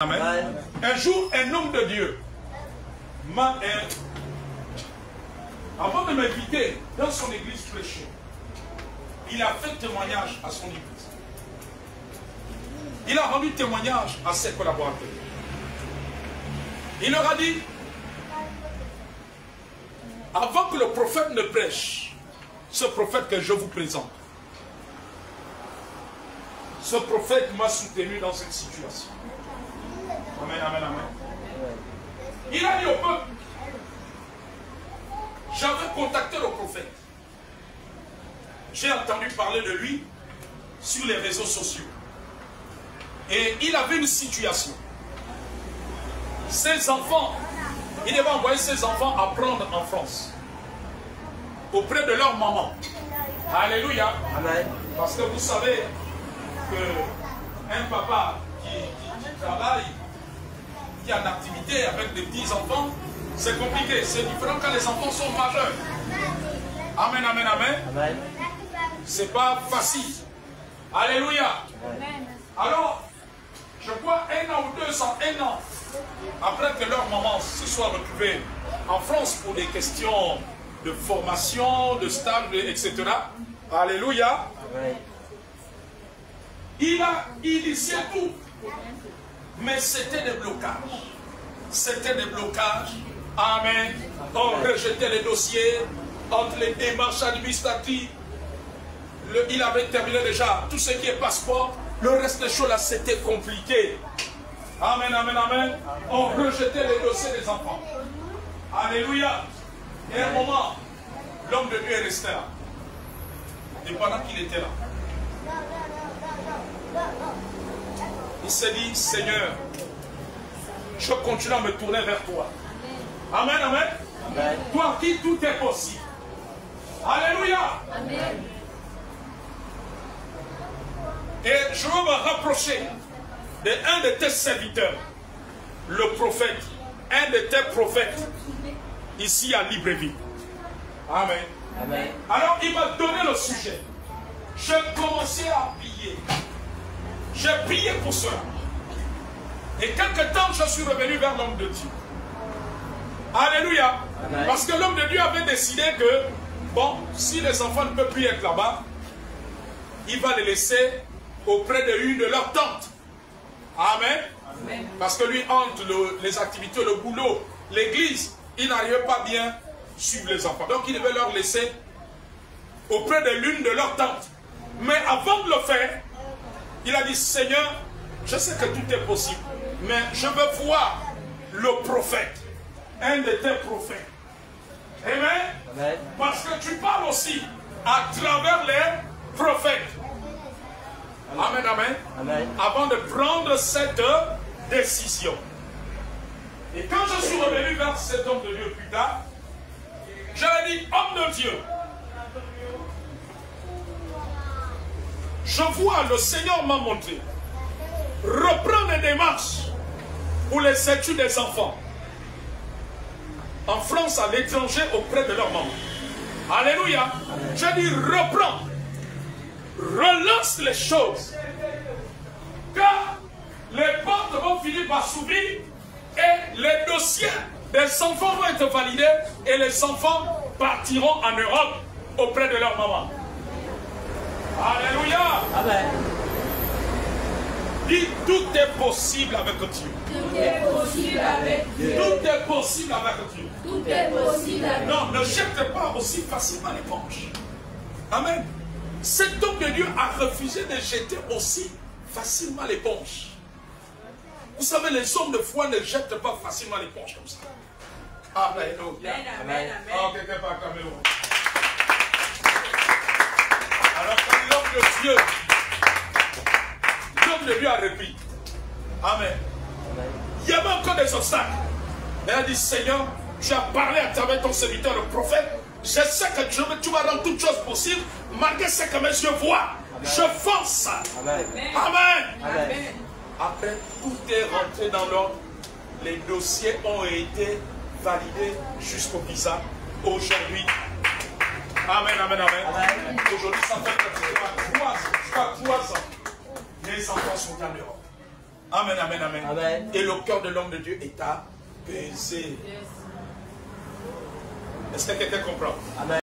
Amen. Un jour, un homme de Dieu avant de m'inviter dans son église prêcher, il a fait témoignage à son église. Il a rendu témoignage à ses collaborateurs. Il leur a dit, avant que le prophète ne prêche, ce prophète que je vous présente, ce prophète m'a soutenu dans cette situation. Amen, amen, amen. Il a dit au peuple, j'avais contacté le prophète. J'ai entendu parler de lui sur les réseaux sociaux. Et il avait une situation. Ses enfants, il devait envoyer ses enfants apprendre en France. Auprès de leur maman. Alléluia. Amen. Parce que vous savez qu'un papa qui travaille, qui a une activité avec des petits enfants, c'est compliqué. C'est différent quand les enfants sont majeurs. Amen, amen, amen. Amen. C'est pas facile. Alléluia. Amen. Alors, je crois 1 an ou 2 ans, 1 an, après que leur maman se soit retrouvée en France pour des questions de formation, de stage, etc. Alléluia. Amen. Il a initié tout. Mais c'était des blocages. C'était des blocages. Amen. On rejetait les dossiers entre les démarches administratives. Il avait terminé déjà tout ce qui est passeport. Le reste des choses là, c'était compliqué. Amen, amen, amen. On rejetait les dossiers des enfants. Alléluia. Et à un moment, l'homme de Dieu est resté là. Et pendant qu'il était là, il s'est dit, Seigneur, je continue à me tourner vers toi. Amen, amen. Amen. Toi qui tout est possible. Alléluia. Amen. Et je veux me rapprocher d'un de tes serviteurs, le prophète, un de tes prophètes, ici à Libreville. Amen. Amen. Alors il m'a donné le sujet. J'ai commencé à prier. J'ai prié pour cela. Et quelque temps, je suis revenu vers l'homme de Dieu. Alléluia. Amen. Parce que l'homme de Dieu avait décidé que, bon, si les enfants ne peuvent plus être là-bas, il va les laisser auprès de une de leurs tantes. Amen. Amen. Parce que lui, entre les activités, le boulot, l'église, il n'arrivait pas bien à suivre les enfants. Donc, il devait leur laisser auprès de l'une de leurs tantes. Mais avant de le faire, il a dit, Seigneur, je sais que tout est possible, mais je veux voir le prophète, un de tes prophètes. Amen. Amen. Parce que tu parles aussi à travers les prophètes. Amen, amen. Amen. Avant de prendre cette décision. Et quand je suis revenu vers cet homme de Dieu plus tard, je lui ai dit, homme de Dieu, je vois, le Seigneur m'a montré, reprendre les démarches pour les études des enfants. En France, à l'étranger, auprès de leur maman. Alléluia. Je dis, reprends. Relance les choses. Car les portes vont finir par s'ouvrir et les dossiers des enfants vont être validés et les enfants partiront en Europe auprès de leur maman. Alléluia. Amen. Dis, tout est possible avec Dieu. Tout est possible avec Dieu. Tout est possible avec Dieu. Tout est possible avec Dieu. Non, ne jette pas aussi facilement l'éponge. Amen. Cet homme de Dieu a refusé de jeter aussi facilement l'éponge. Vous savez, les hommes de foi ne jettent pas facilement l'éponge comme ça. Amen. Amen. Amen. Oh, quelqu'un pas comme l'autre. Alors que l'homme de Dieu a repris. Amen. Il y avait encore des obstacles. Mais il a dit, Seigneur, tu as parlé à travers ton serviteur, le prophète. Je sais que tu vas rendre toutes choses possibles, malgré ce que mes yeux voient. Amen. Je fonce. Amen. Amen. Amen. Après, tout est rentré dans l'ordre. Les dossiers ont été validés jusqu'au visa. Aujourd'hui, amen, amen, amen. Amen. Aujourd'hui, ça fait 3 ans. Les enfants sont en Europe. Amen, amen, amen, amen. Et le cœur de l'homme de Dieu est apaisé. Est-ce que quelqu'un comprend? Amen.